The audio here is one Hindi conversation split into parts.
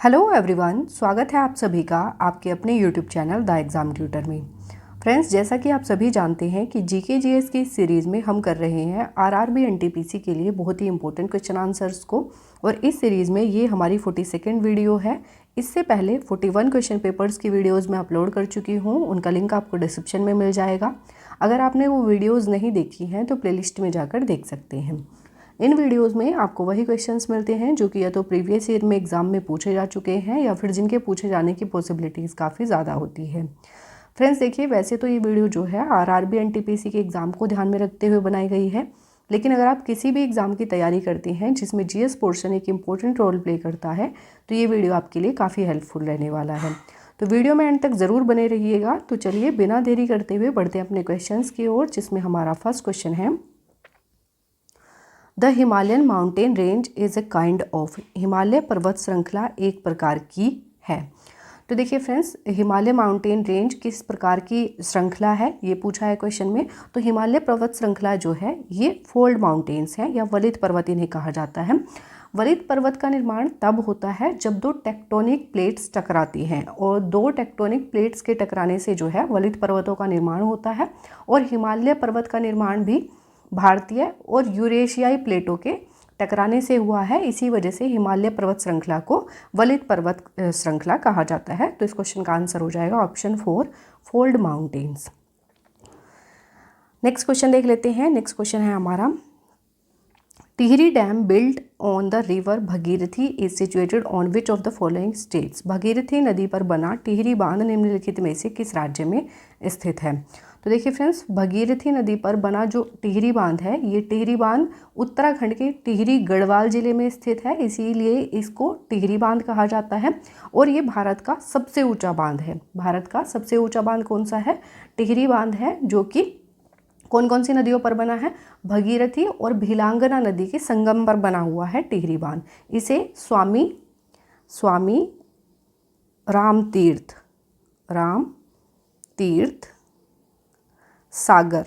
हेलो एवरीवन, स्वागत है आप सभी का आपके अपने YouTube channel the exam tutor में। फ्रेंड्स, जैसा कि आप सभी जानते हैं कि जीके जीएस की इस सीरीज़ में हम कर रहे हैं आरआरबी एनटीपीसी के लिए बहुत ही इंपॉर्टेंट क्वेश्चन आंसर्स को। और इस सीरीज़ में ये हमारी 42nd वीडियो है। इससे पहले 41 क्वेश्चन पेपर्स की वीडियोज़ मैं अपलोड कर चुकी हूँ, उनका लिंक आपको डिस्क्रिप्शन में मिल जाएगा। अगर आपने वो वीडियोज़ नहीं देखी हैं तो प्लेलिस्ट में जाकर देख सकते हैं। इन वीडियोस में आपको वही क्वेश्चंस मिलते हैं जो कि या तो प्रीवियस ईयर में एग्ज़ाम में पूछे जा चुके हैं या फिर जिनके पूछे जाने की पॉसिबिलिटीज़ काफ़ी ज़्यादा होती है। फ्रेंड्स देखिए, वैसे तो ये वीडियो जो है आरआरबी एनटीपीसी के एग्ज़ाम को ध्यान में रखते हुए बनाई गई है, लेकिन अगर आप किसी भी एग्ज़ाम की तैयारी करते हैं जिसमें जीएस पोर्शन एक इम्पोर्टेंट रोल प्ले करता है तो ये वीडियो आपके लिए काफ़ी हेल्पफुल रहने वाला है। तो वीडियो में एंड तक ज़रूर बने रहिएगा। तो चलिए बिना देरी करते हुए बढ़ते हैं अपने क्वेश्चंस की ओर, जिसमें हमारा फर्स्ट क्वेश्चन है, the Himalayan mountain range is a kind of. Himalaya पर्वत श्रृंखला एक प्रकार की है। तो देखिए फ्रेंड्स, हिमालय माउंटेन रेंज किस प्रकार की श्रृंखला है ये पूछा है क्वेश्चन में। तो हिमालय पर्वत श्रृंखला जो है ये फोल्ड माउंटेन्स है या वलित पर्वत इन्हें कहा जाता है। वलित पर्वत का निर्माण तब होता है जब दो टेक्टोनिक प्लेट्स टकराती हैं, और दो टेक्टोनिक प्लेट्स के टकराने से जो है वलित पर्वतों का निर्माण होता है। और हिमालय पर्वत का निर्माण भी भारतीय और यूरेशियाई प्लेटों के टकराने से हुआ है। इसी वजह से हिमालय पर्वत श्रृंखला को वलित पर्वत श्रृंखला कहा जाता है। तो इस क्वेश्चन का आंसर हो जाएगा option 4, fold mountains. Next question देख लेते हैं। नेक्स्ट क्वेश्चन है हमारा, Tehri dam built on the river Bhagirathi is situated on which of the following states. Bhagirathi नदी पर बना टिहरी बांध निम्नलिखित में से किस राज्य में स्थित है। तो देखिए फ्रेंड्स, भगीरथी नदी पर बना जो टिहरी बांध है, ये टिहरी बांध उत्तराखंड के टिहरी गढ़वाल जिले में स्थित है, इसीलिए इसको टिहरी बांध कहा जाता है। और ये भारत का सबसे ऊंचा बांध है। भारत का सबसे ऊंचा बांध कौन सा है? टिहरी बांध है, जो कि कौन कौन सी नदियों पर बना है? भगीरथी और भिलांगना नदी के संगम पर बना हुआ है टिहरी बांध। इसे स्वामी राम तीर्थ सागर,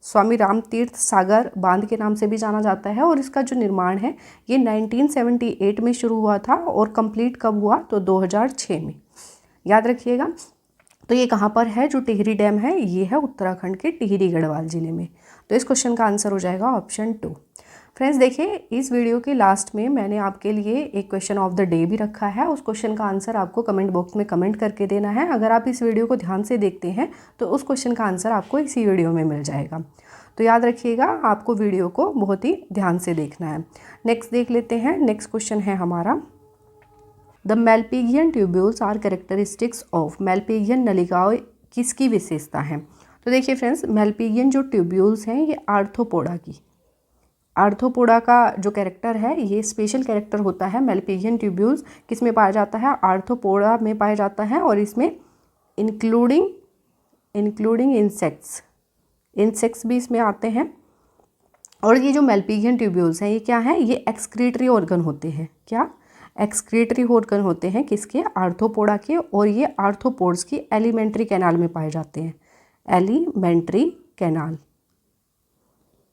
स्वामी राम तीर्थ सागर बांध के नाम से भी जाना जाता है। और इसका जो निर्माण है ये 1978 में शुरू हुआ था और कंप्लीट कब हुआ? तो 2006 में। याद रखिएगा। तो ये कहाँ पर है? जो टिहरी डैम है ये है उत्तराखंड के टिहरी गढ़वाल जिले में। तो इस क्वेश्चन का आंसर हो जाएगा ऑप्शन 2। फ्रेंड्स देखिए, इस वीडियो के लास्ट में मैंने आपके लिए एक क्वेश्चन ऑफ द डे भी रखा है। उस क्वेश्चन का आंसर आपको कमेंट बॉक्स में कमेंट करके देना है। अगर आप इस वीडियो को ध्यान से देखते हैं तो उस क्वेश्चन का आंसर आपको इसी वीडियो में मिल जाएगा। तो याद रखिएगा, आपको वीडियो को बहुत ही ध्यान से देखना है। नेक्स्ट देख लेते हैं। नेक्स्ट क्वेश्चन है हमारा, the Malpighian tubules are characteristics of. Malpighian नलिकाओं किसकी विशेषता है? तो देखिए फ्रेंड्स, मेलपिगियन जो ट्यूब्यूल्स हैं ये आर्थ्रोपोडा का जो कैरेक्टर है ये स्पेशल कैरेक्टर होता है। मेलपिगियन ट्यूब्यूल्स किस में पाया जाता है? आर्थ्रोपोडा में पाया जाता है। और इसमें इंक्लूडिंग इंसेक्ट्स भी इसमें आते हैं। और ये जो मेलपिगियन ट्यूब्यूल्स हैं ये क्या है? ये एक्सक्रीटरी ऑर्गन होते हैं। क्या? एक्सक्रीटरी ऑर्गन होते हैं किसके? आर्थ्रोपोडा के। और ये आर्थ्रोपोड्स की एलिमेंट्री कैनाल में पाए जाते हैं। एलिमेंट्री कैनाल,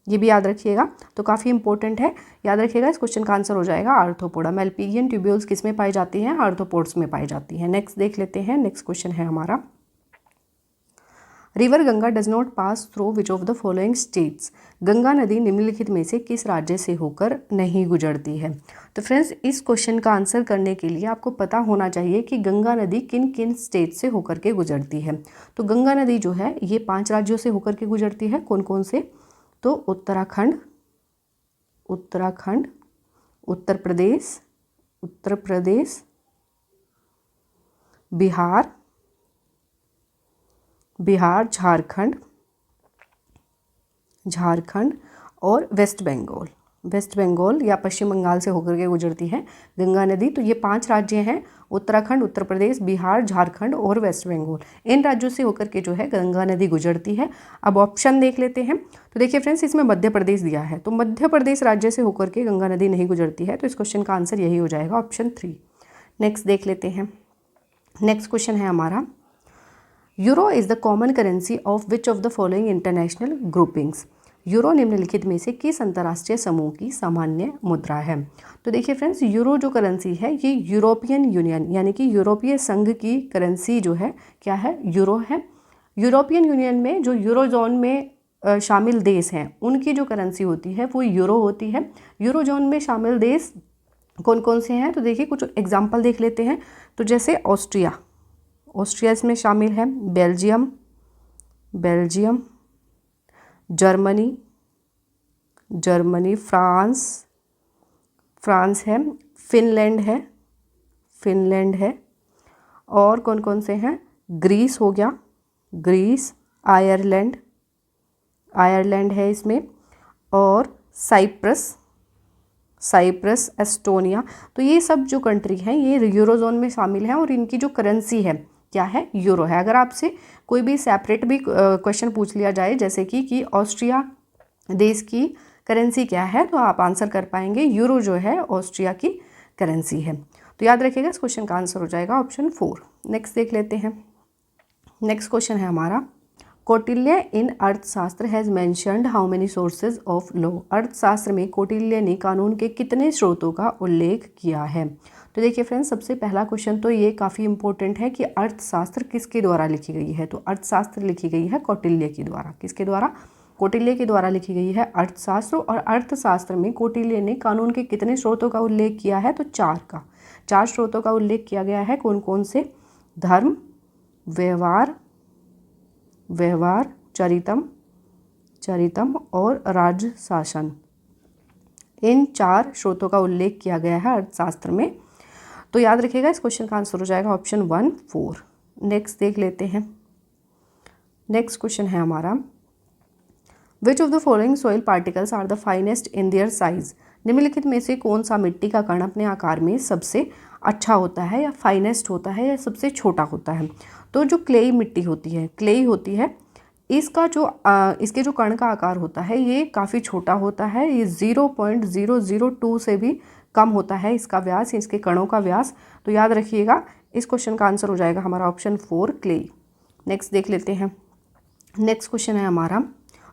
ये भी याद रखिएगा। तो काफ़ी इंपॉर्टेंट है, याद रखिएगा। इस क्वेश्चन का आंसर हो जाएगा आर्थ्रोपोडा। मेलपिगियन ट्यूब्यूल्स किस में पाई जाती हैं? आर्थ्रोपोड्स में पाई जाती हैं। नेक्स्ट देख लेते हैं। नेक्स्ट क्वेश्चन है हमारा, river Ganga does not pass through which of the following states. Ganga नदी निम्नलिखित में से किस राज्य से होकर नहीं गुजरती है। तो फ्रेंड्स, इस क्वेश्चन का आंसर करने के लिए आपको पता होना चाहिए कि गंगा नदी किन किन स्टेट से होकर के गुजरती है। तो गंगा नदी जो है ये 5 राज्यों से होकर के गुजरती है। कौन कौन से? तो उत्तराखंड, उत्तर प्रदेश, बिहार, झारखंड और वेस्ट बंगाल या पश्चिम बंगाल से होकर के गुजरती है गंगा नदी। तो ये 5 राज्य हैं, उत्तराखंड, उत्तर प्रदेश, बिहार, झारखंड और वेस्ट बंगाल। इन राज्यों से होकर के जो है गंगा नदी गुजरती है। अब ऑप्शन देख लेते हैं। तो देखिए फ्रेंड्स, इसमें मध्य प्रदेश दिया है, तो मध्य प्रदेश राज्य से होकर के गंगा नदी नहीं गुजरती है। तो इस क्वेश्चन का आंसर यही हो जाएगा ऑप्शन 3। नेक्स्ट देख लेते हैं। नेक्स्ट क्वेश्चन है हमारा, euro is the common currency of which of the following international groupings. Euro निम्नलिखित में से किस अंतर्राष्ट्रीय समूह की सामान्य मुद्रा है? तो देखिए फ्रेंड्स, यूरो जो करेंसी है ये यूरोपियन यूनियन यानी कि यूरोपीय संघ की करेंसी जो है क्या है? यूरो है। यूरोपियन यूनियन में जो यूरो जोन में शामिल देश हैं उनकी जो करेंसी होती है वो यूरो होती है। यूरो जोन में शामिल देश कौन कौन से हैं? तो देखिए कुछ एग्जाम्पल देख लेते हैं। तो जैसे ऑस्ट्रिया, ऑस्ट्रिया इसमें शामिल है। Belgium, Belgium, Germany, Germany, France, France है। फिनलैंड है, फिनलैंड है। और कौन कौन से हैं? ग्रीस हो गया, ग्रीस, आयरलैंड, आयरलैंड है इसमें। और साइप्रस, साइप्रस, एस्टोनिया। तो ये सब जो कंट्री हैं ये यूरोजोन में शामिल हैं और इनकी जो करेंसी है क्या है? यूरो है। अगर आपसे कोई भी सेपरेट भी क्वेश्चन पूछ लिया जाए जैसे कि ऑस्ट्रिया देश की करेंसी क्या है, तो आप आंसर कर पाएंगे यूरो जो है ऑस्ट्रिया की करेंसी है। तो याद रखिएगा इस क्वेश्चन का आंसर हो जाएगा ऑप्शन 4। नेक्स्ट देख लेते हैं। नेक्स्ट क्वेश्चन है हमारा, कौटिल्य इन अर्थशास्त्र has mentioned how many sources of law. अर्थशास्त्र में कौटिल्य ने कानून के कितने स्रोतों का उल्लेख किया है? तो देखिए फ्रेंड्स, सबसे पहला क्वेश्चन तो ये काफ़ी इंपॉर्टेंट है कि अर्थशास्त्र किसके द्वारा लिखी गई है? तो अर्थशास्त्र लिखी गई है कौटिल्य के द्वारा। किसके द्वारा? कौटिल्य के द्वारा लिखी गई है अर्थशास्त्र। और अर्थशास्त्र में कौटिल्य ने कानून के कितने स्रोतों का उल्लेख किया है? तो 4 का। 4 स्रोतों का उल्लेख किया गया है। कौन कौन से? धर्म, व्यवहार, व्यवहार, चरितम, चरितम और राज्य शासन। इन 4 स्रोतों का उल्लेख किया गया है अर्थशास्त्र में। तो याद रखिएगा इस क्वेश्चन का आंसर हो जाएगा ऑप्शन 1 4। नेक्स्ट देख लेते हैं। नेक्स्ट क्वेश्चन है हमारा, which of the following soil particles are the finest in their size. निम्नलिखित में से कौन सा मिट्टी का कण अपने आकार में सबसे अच्छा होता है या फाइनेस्ट होता है या सबसे छोटा होता है? तो जो क्लेई मिट्टी होती है, क्लेई होती है, इसका जो इसके जो कण का आकार होता है ये काफ़ी छोटा होता है। ये 0.002 से भी कम होता है इसका व्यास, इसके कणों का व्यास। तो याद रखिएगा इस क्वेश्चन का आंसर हो जाएगा हमारा ऑप्शन 4 क्लेई। नेक्स्ट देख लेते हैं। नेक्स्ट क्वेश्चन है हमारा,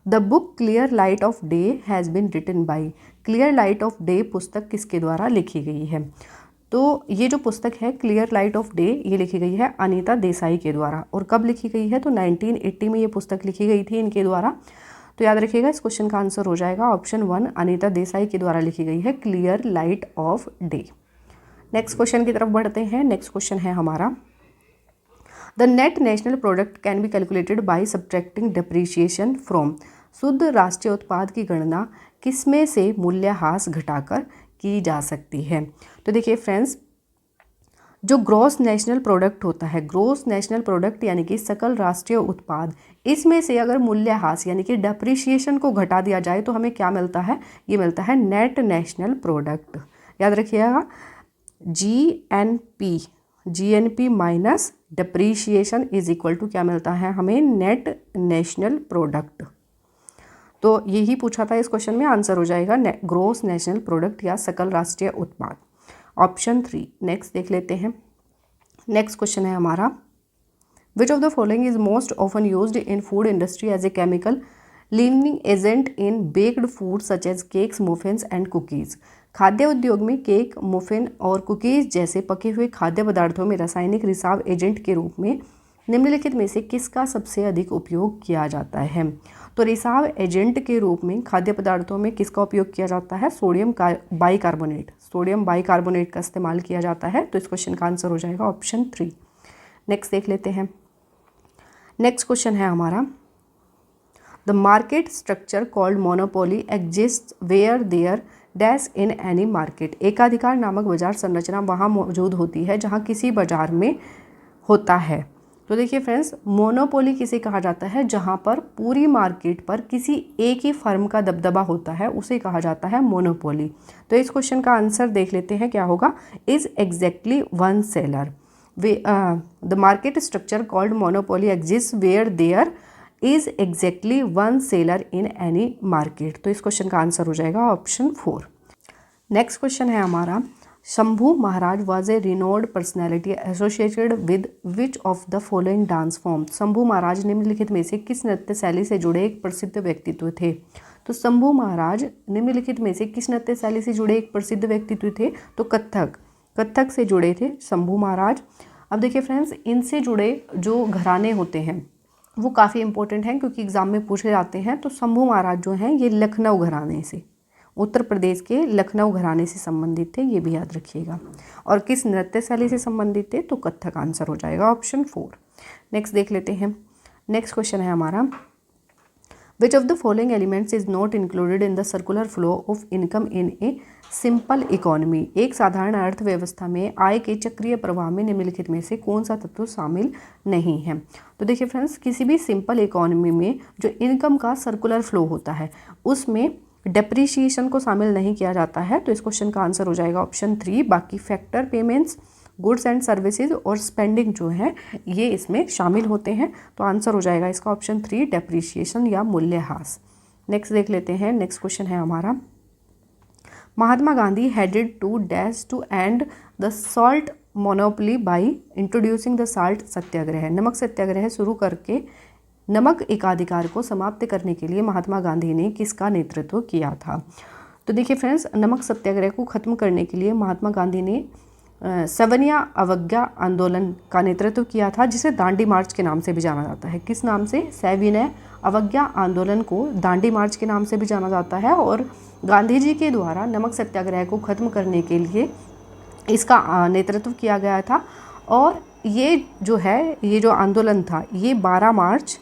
the book clear light of day has been written by. Clear light of day पुस्तक किसके द्वारा लिखी गई है? तो ये जो पुस्तक है क्लियर लाइट ऑफ डे ये लिखी गई है अनीता देसाई के द्वारा। और कब लिखी गई है? तो 1980 में ये पुस्तक लिखी गई थी इनके द्वारा। तो याद रखिएगा इस क्वेश्चन का आंसर हो जाएगा ऑप्शन 1 अनीता देसाई के द्वारा लिखी गई है clear light of day. Next question की तरफ बढ़ते हैं। नेक्स्ट क्वेश्चन है हमारा, the net national product can be calculated by subtracting depreciation from. शुद्ध राष्ट्रीय उत्पाद की गणना किसमें से मूल्यह्रास घटाकर की जा सकती है? तो देखिए फ्रेंड्स, जो ग्रॉस नेशनल प्रोडक्ट होता है, ग्रॉस नेशनल प्रोडक्ट यानी कि सकल राष्ट्रीय उत्पाद, इसमें से अगर मूल्यह्रास यानी कि डेप्रिशिएशन को घटा दिया जाए तो हमें क्या मिलता है? ये मिलता है नेट नेशनल प्रोडक्ट। याद रखिएगा GNP, GNP minus depreciation is equal to क्या मिलता है हमें? Net national product. तो यही पूछा था इस क्वेश्चन में, आंसर हो जाएगा ग्रॉस नेशनल प्रोडक्ट या सकल राष्ट्रीय उत्पाद, ऑप्शन 3। नेक्स्ट देख लेते हैं। नेक्स्ट क्वेश्चन है हमारा, which of the following is most often used in food industry as a chemical leavening agent in baked food such as cakes, muffins and cookies. खाद्य उद्योग में केक, मुफिन और कुकीज़ जैसे पके हुए खाद्य पदार्थों में रासायनिक रिसाव एजेंट के रूप में निम्नलिखित में से किसका सबसे अधिक उपयोग किया जाता है? तो रिसाव एजेंट के रूप में खाद्य पदार्थों में किसका उपयोग किया जाता है? सोडियम बाइकार्बोनेट, सोडियम बाइकार्बोनेट का इस्तेमाल किया जाता है। तो इस क्वेश्चन का आंसर हो जाएगा ऑप्शन 3। नेक्स्ट देख लेते हैं। नेक्स्ट क्वेश्चन है हमारा, the market structure called monopoly exist where there dash in any market. एकाधिकार नामक बाजार संरचना वहाँ मौजूद होती है जहाँ किसी बाजार में होता है। तो देखिए फ्रेंड्स, मोनोपोली किसे कहा जाता है? जहाँ पर पूरी मार्केट पर किसी एक ही फर्म का दबदबा होता है उसे कहा जाता है मोनोपोली। तो इस क्वेश्चन का आंसर देख लेते हैं क्या होगा? Is exactly one seller. The market structure called monopoly exist where there is exactly one seller in any market. तो इस क्वेश्चन का आंसर हो जाएगा ऑप्शन 4। नेक्स्ट क्वेश्चन है हमारा, Shambhu Maharaj was a renowned personality associated with which of the following dance form. Shambhu Maharaj निम्नलिखित में से किस नृत्य शैली से जुड़े एक प्रसिद्ध व्यक्तित्व थे? तो शंभू महाराज निम्नलिखित में से किस नृत्य शैली से जुड़े एक प्रसिद्ध व्यक्तित्व थे? तो कथक से जुड़े थे शंभू महाराज। अब देखिए फ्रेंड्स, इनसे जुड़े जो घराने होते हैं वो काफ़ी इंपॉर्टेंट हैं क्योंकि एग्जाम में पूछे जाते हैं। तो शंभू महाराज जो हैं ये लखनऊ घराने से, उत्तर प्रदेश के लखनऊ घराने से संबंधित थे, ये भी याद रखिएगा। और किस नृत्य शैली से संबंधित थे? तो कथक आंसर हो जाएगा ऑप्शन 4। नेक्स्ट देख लेते हैं। नेक्स्ट क्वेश्चन है हमारा, which of the following elements is not included in the circular flow of income in a simple economy? एक साधारण अर्थव्यवस्था में आय के चक्रीय प्रवाह में निम्नलिखित में से कौन सा तत्व शामिल नहीं है? तो देखिए फ्रेंड्स, किसी भी सिंपल इकोनॉमी में जो इनकम का सर्कुलर फ्लो होता है उसमें डेप्रीशिएशन को शामिल नहीं किया जाता है। तो इस क्वेश्चन का आंसर हो जाएगा ऑप्शन 3। बाकी factor, payments, goods and services और स्पेंडिंग जो है ये इसमें शामिल होते हैं। तो आंसर हो जाएगा इसका ऑप्शन 3, डेप्रीशिएशन या मूल्यह्रास। नेक्स्ट देख लेते हैं। नेक्स्ट क्वेश्चन है हमारा, Mahatma Gandhi headed to dash to end the salt monopoly by introducing the salt satyagraha? नमक सत्याग्रह शुरू करके नमक एकाधिकार को समाप्त करने के लिए महात्मा गांधी ने किसका नेतृत्व किया था? तो देखिए फ्रेंड्स, नमक सत्याग्रह को खत्म करने के लिए महात्मा गांधी ने सवनिया अवज्ञा आंदोलन का नेतृत्व किया था, जिसे दांडी मार्च के नाम से भी जाना जाता है। किस नाम से? सविनय अवज्ञा आंदोलन को दांडी मार्च के नाम से भी जाना जाता है। और गांधी जी के द्वारा नमक सत्याग्रह को खत्म करने के लिए इसका नेतृत्व किया गया था। और ये जो है, ये जो आंदोलन था ये 12 मार्च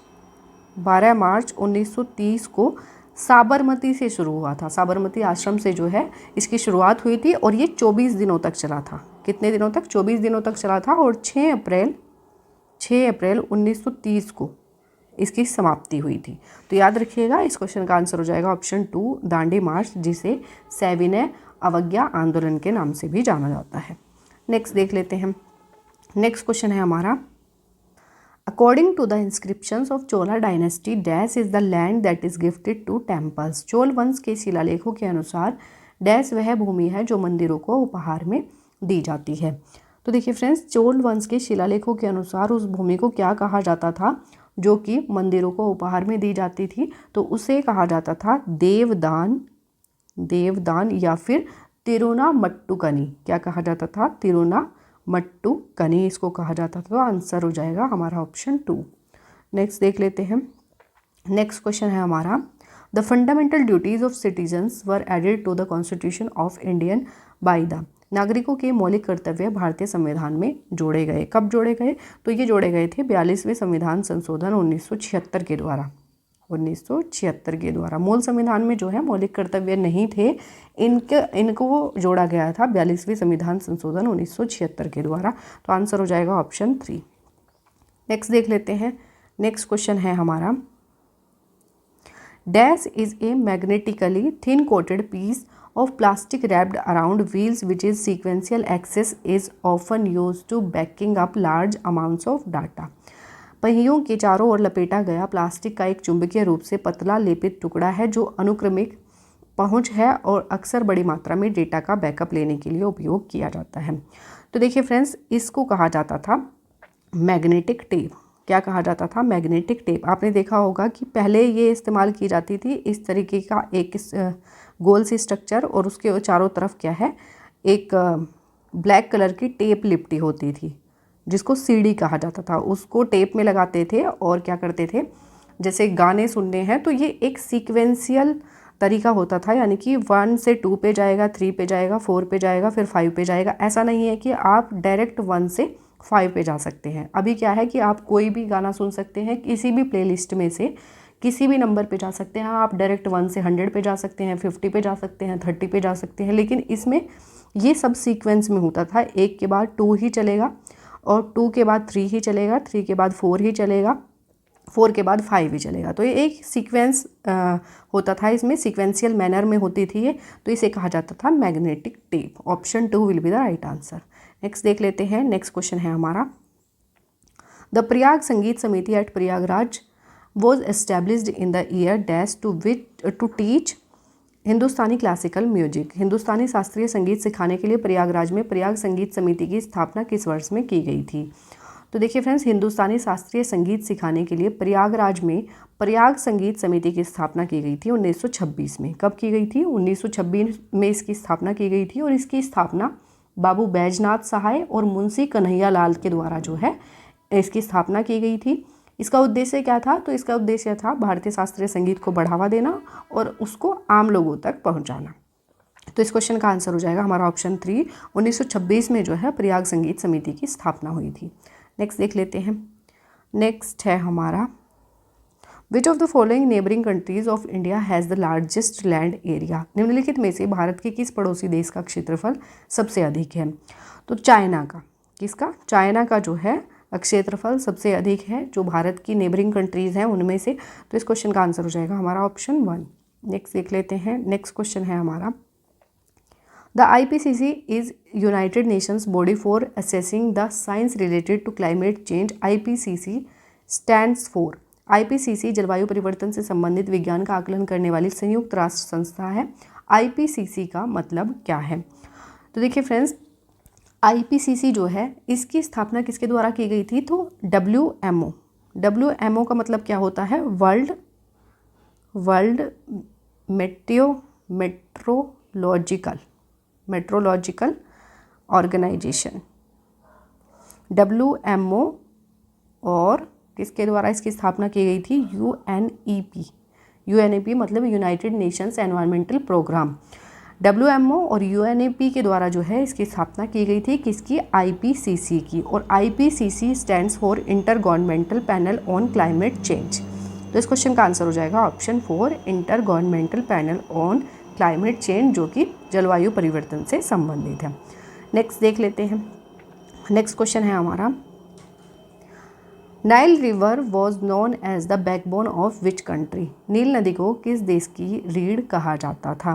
1930 को साबरमती से शुरू हुआ था। साबरमती आश्रम से जो है इसकी शुरुआत हुई थी और ये 24 दिनों तक चला था। कितने दिनों तक? 24 दिनों तक चला था। और 6 अप्रैल 1930 को इसकी समाप्ति हुई थी। तो याद रखिएगा, इस क्वेश्चन का आंसर हो जाएगा ऑप्शन 2, दांडी मार्च, जिसे सविनय अवज्ञा आंदोलन के नाम से भी जाना जाता है। नेक्स्ट देख लेते हैं। नेक्स्ट क्वेश्चन है हमारा, according to the inscriptions of Chola dynasty dash is the land that is gifted to temples? Chola वंश के शिलालेखों के अनुसार डैश वह भूमि है जो मंदिरों को उपहार में दी जाती है। तो देखिए फ्रेंड्स, चोल वंश के शिलालेखों के अनुसार उस भूमि को क्या कहा जाता था जो कि मंदिरों को उपहार में दी जाती थी? तो उसे कहा जाता था देवदान या फिर तिरुनामट्टुकनी। क्या कहा जाता था? तिरुनामट्टुकनी इसको कहा जाता था। तो आंसर हो जाएगा हमारा ऑप्शन 2। नेक्स्ट देख लेते हैं। नेक्स्ट क्वेश्चन है हमारा, the fundamental duties of citizens were added to the constitution of Indian by the? नागरिकों के मौलिक कर्तव्य भारतीय संविधान में जोड़े गए। कब जोड़े गए? तो ये जोड़े गए थे 42वें संविधान संशोधन 1976 के द्वारा। 1976 के द्वारा मूल संविधान में जो है मौलिक कर्तव्य नहीं थे, इनको जोड़ा गया था 42वें संविधान संशोधन 1976 के द्वारा। तो आंसर हो जाएगा ऑप्शन 3। नेक्स्ट देख लेते हैं। नेक्स्ट क्वेश्चन है हमारा, dash is a magnetically thin coated piece of plastic wrapped around wheels which is sequential axis is often used to backing up large amounts of data? पहियों के चारों ओर लपेटा गया प्लास्टिक का एक चुंबकीय रूप से पतला लेपित टुकड़ा है जो अनुक्रमिक पहुंच है और अक्सर बड़ी मात्रा में डेटा का बैकअप लेने के लिए उपयोग किया जाता है। तो देखिए फ्रेंड्स, इसको कहा जाता था मैग्नेटिक टेप। क्या कहा जाता था? Magnetic tape. आपने देखा होगा कि पहले ये इस्तेमाल की जाती थी इस तरीके का एक गोल सी स्ट्रक्चर, और उसके चारों तरफ क्या है, एक ब्लैक कलर की टेप लिपटी होती थी जिसको सीडी कहा जाता था। उसको टेप में लगाते थे और क्या करते थे, जैसे गाने सुनने हैं तो ये एक सीक्वेंशियल तरीका होता था, यानी कि 1 से 2 पे जाएगा, 3 पे जाएगा, 4 पे जाएगा, फिर 5 पे जाएगा। ऐसा नहीं है कि आप डायरेक्ट 1 से 5 पे जा सकते हैं। अभी क्या है कि आप कोई भी गाना सुन सकते हैं, किसी भी प्लेलिस्ट में से किसी भी नंबर पे जा सकते हैं। आप डायरेक्ट 1 से 100 पे जा सकते हैं, 50 पे जा सकते हैं, 30 पे जा सकते हैं। लेकिन इसमें ये सब सीक्वेंस में होता था। 1 के बाद 2 ही चलेगा और 2 के बाद 3 ही चलेगा, 3 के बाद 4 ही चलेगा, 4 के बाद 5 ही चलेगा। तो ये एक सीक्वेंस होता था, इसमें सीक्वेंशियल मैनर में होती थी ये। तो इसे कहा जाता था magnetic tape. Option 2 will be the right answer. Next देख लेते हैं। नेक्स्ट क्वेश्चन है हमारा, the Prayag Sangeet Samiti at Prayagraj was established in the year dash to teach Hindustani classical music? Hindustani शास्त्रीय संगीत सिखाने के लिए प्रयागराज में प्रयाग संगीत समिति की स्थापना किस वर्ष में की गई थी? तो देखिए फ्रेंड्स, हिंदुस्तानी शास्त्रीय संगीत सिखाने के लिए प्रयागराज में प्रयाग संगीत समिति की स्थापना की गई थी 1926 में। कब की गई थी? 1926 में इसकी स्थापना की गई थी और इसकी स्थापना बाबू बैजनाथ सहाय और मुंशी कन्हैया लाल के द्वारा जो है इसकी स्थापना की गई थी। इसका उद्देश्य क्या था? तो इसका उद्देश्य था भारतीय शास्त्रीय संगीत को बढ़ावा देना और उसको आम लोगों तक पहुंचाना। तो इस क्वेश्चन का आंसर हो जाएगा हमारा ऑप्शन 3, 1926 में जो है प्रयाग संगीत समिति की स्थापना हुई थी। नेक्स्ट देख लेते हैं। नेक्स्ट है हमारा, which of the following neighbouring countries of India has the largest land area? निम्नलिखित में से भारत के किस पड़ोसी देश का क्षेत्रफल सबसे अधिक है? तो चाइना का। किसका? चाइना का जो है क्षेत्रफल सबसे अधिक है, जो भारत की नेबरिंग कंट्रीज़ हैं उनमें से। तो इस क्वेश्चन का आंसर हो जाएगा हमारा ऑप्शन 1। नेक्स्ट देख लेते हैं। नेक्स्ट क्वेश्चन है हमारा, the IPCC is United Nations body for assessing the science related to climate change. IPCC stands for. IPCC जलवायु परिवर्तन से संबंधित विज्ञान का आकलन करने वाली संयुक्त राष्ट्र संस्था है। IPCC का मतलब क्या है? तो देखिए फ्रेंड्स, IPCC जो है इसकी स्थापना किसके द्वारा की गई थी? तो WMO। WMO का मतलब क्या होता है? World Meteorological Organization, WMO। और किसके द्वारा इसकी स्थापना की गई थी? UNEP मतलब United Nations Environmental Programme. WMO और UNEP के द्वारा जो है इसकी स्थापना की गई थी। किसकी? IPCC की। और IPCC stands for inter governmental panel on climate change. तो इस क्वेश्चन का आंसर हो जाएगा option 4, inter governmental panel on climate change, जो कि जलवायु परिवर्तन से संबंधित है। नेक्स्ट देख लेते हैं। नेक्स्ट क्वेश्चन है हमारा, Nile river was known as the backbone of which country? नील नदी को किस देश की रीढ़ कहा जाता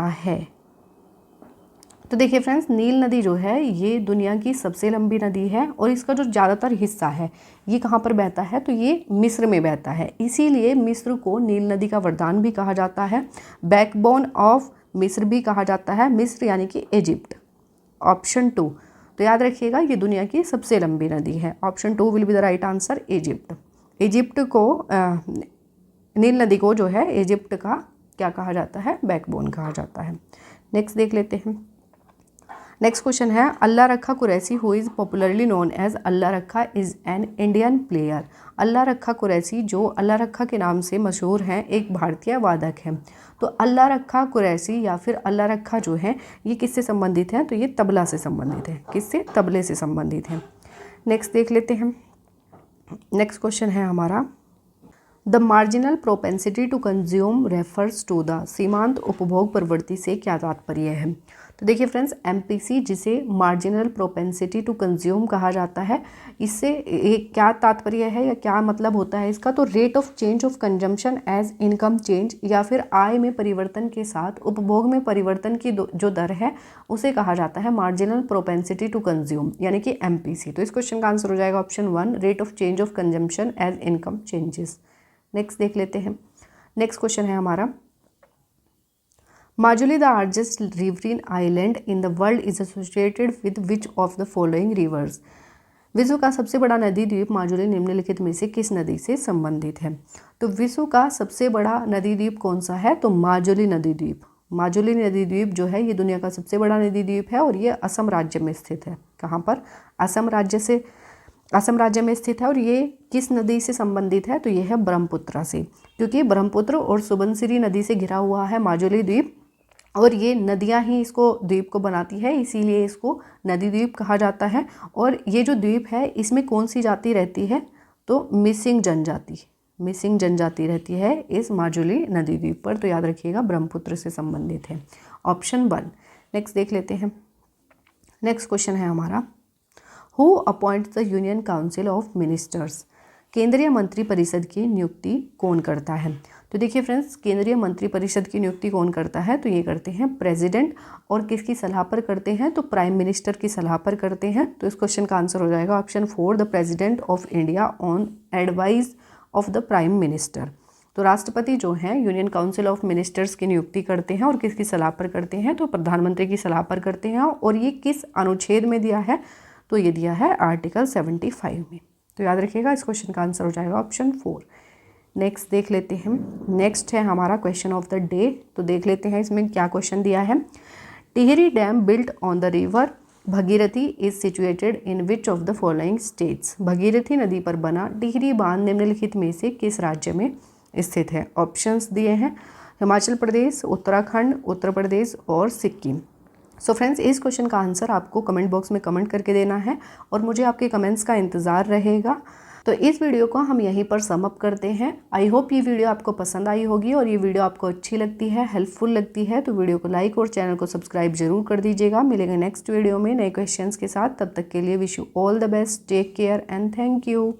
है? तो देखिए फ्रेंड्स, नील नदी जो है ये दुनिया की सबसे लंबी नदी है और इसका जो ज़्यादातर हिस्सा है ये कहाँ पर बहता है? तो ये मिस्र में बहता है। इसीलिए मिस्र को नील नदी का वरदान भी कहा जाता है, बैकबोन ऑफ मिस्र भी कहा जाता है। मिस्र यानी कि इजिप्ट। ऑप्शन 2। तो याद रखिएगा ये दुनिया की सबसे लंबी नदी है। Option 2 will be the right answer, Egypt. Egypt को नील नदी को जो है इजिप्ट का क्या कहा जाता है? बैकबोन कहा जाता है। नेक्स्ट देख लेते हैं। नेक्स्ट क्वेश्चन है, Allah Rakha Qureshi who is popularly known as Allah Rakha is an Indian player. Allah Rakha Qureshi जो अल्लाह रखा के नाम से मशहूर हैं एक भारतीय वादक हैं। तो अल्लाह रखा कुरैशी या फिर अल्लाह रखा जो है ये किससे संबंधित है? तो ये तबला से संबंधित है। किससे? तबले से संबंधित है। नेक्स्ट देख लेते हैं। नेक्स्ट क्वेश्चन है हमारा, the marginal propensity to consume refers to the. सीमांत उपभोग प्रवृत्ति से क्या तात्पर्य है? तो देखिए फ्रेंड्स, MPC जिसे मार्जिनल प्रोपेंसिटी टू कंज्यूम कहा जाता है, इससे क्या तात्पर्य है या क्या मतलब होता है इसका? तो rate of change of consumption as income change, या फिर आय में परिवर्तन के साथ उपभोग में परिवर्तन की जो दर है उसे कहा जाता है मार्जिनल प्रोपेंसिटी टू कंज्यूम, यानी कि MPC। तो इस क्वेश्चन का आंसर हो जाएगा option 1, rate of change of consumption as income changes. Next देख लेते हैं। नेक्स्ट क्वेश्चन है हमारा, Majuli the largest riverine island in the world is associated with which of the following rivers? विश्व का सबसे बड़ा नदी द्वीप माजुली निम्नलिखित में से किस नदी से संबंधित है? तो विश्व का सबसे बड़ा नदी द्वीप कौन सा है? तो माजुली नदी द्वीप। माजुली नदी द्वीप जो है ये दुनिया का सबसे बड़ा नदी द्वीप है और ये असम राज्य में स्थित है। कहाँ पर? असम राज्य में स्थित है। और ये किस नदी से संबंधित है? तो ये है ब्रह्मपुत्र से, क्योंकि ब्रह्मपुत्र और सुबनसिरी नदी से घिरा हुआ है माजुली द्वीप और ये नदियां ही इसको द्वीप को बनाती है, इसीलिए इसको नदी द्वीप कहा जाता है। और ये जो द्वीप है इसमें कौन सी जाति रहती है? तो मिसिंग जनजाति रहती है इस माजुली नदी द्वीप पर। तो याद रखिएगा ब्रह्मपुत्र से संबंधित है। ऑप्शन 1। नेक्स्ट देख लेते हैं। नेक्स्ट क्वेश्चन है हमारा, who appoints the union council of ministers? केंद्रीय मंत्री परिषद की नियुक्ति कौन करता है? तो देखिए फ्रेंड्स, केंद्रीय मंत्री परिषद की नियुक्ति कौन करता है? तो ये करते हैं प्रेसिडेंट। और किसकी सलाह पर करते हैं? तो प्राइम मिनिस्टर की सलाह पर करते हैं। तो इस क्वेश्चन का आंसर हो जाएगा option 4, the president of India on advice of the prime minister. तो राष्ट्रपति जो हैं यूनियन काउंसिल ऑफ मिनिस्टर्स की नियुक्ति करते हैं और किसकी सलाह पर करते हैं? तो प्रधानमंत्री की सलाह पर करते हैं। और ये किस अनुच्छेद में दिया है? तो ये दिया है आर्टिकल 75 में। तो याद रखिएगा इस क्वेश्चन का आंसर हो जाएगा ऑप्शन 4। नेक्स्ट देख लेते हैं। नेक्स्ट है हमारा क्वेश्चन ऑफ द डे। तो देख लेते हैं इसमें क्या क्वेश्चन दिया है। Tehri dam built on the river Bhagirathi is situated in which of the following states. Bhagirathi नदी पर बना टिहरी बांध निम्नलिखित में से किस राज्य में स्थित है। ऑप्शंस दिए हैं हिमाचल प्रदेश, उत्तराखंड, उत्तर प्रदेश और सिक्किम। सो फ्रेंड्स इस क्वेश्चन का आंसर आपको कमेंट बॉक्स में कमेंट करके देना है और मुझे आपके कमेंट्स का इंतज़ार रहेगा। तो इस वीडियो को हम यहीं पर सम अप करते हैं। आई होप ये वीडियो आपको पसंद आई होगी और ये वीडियो आपको अच्छी लगती है, हेल्पफुल लगती है तो वीडियो को लाइक और चैनल को सब्सक्राइब जरूर कर दीजिएगा। मिलेंगे नेक्स्ट वीडियो में नए क्वेश्चंस के साथ। तब तक के लिए wish you all the best, take care and thank you.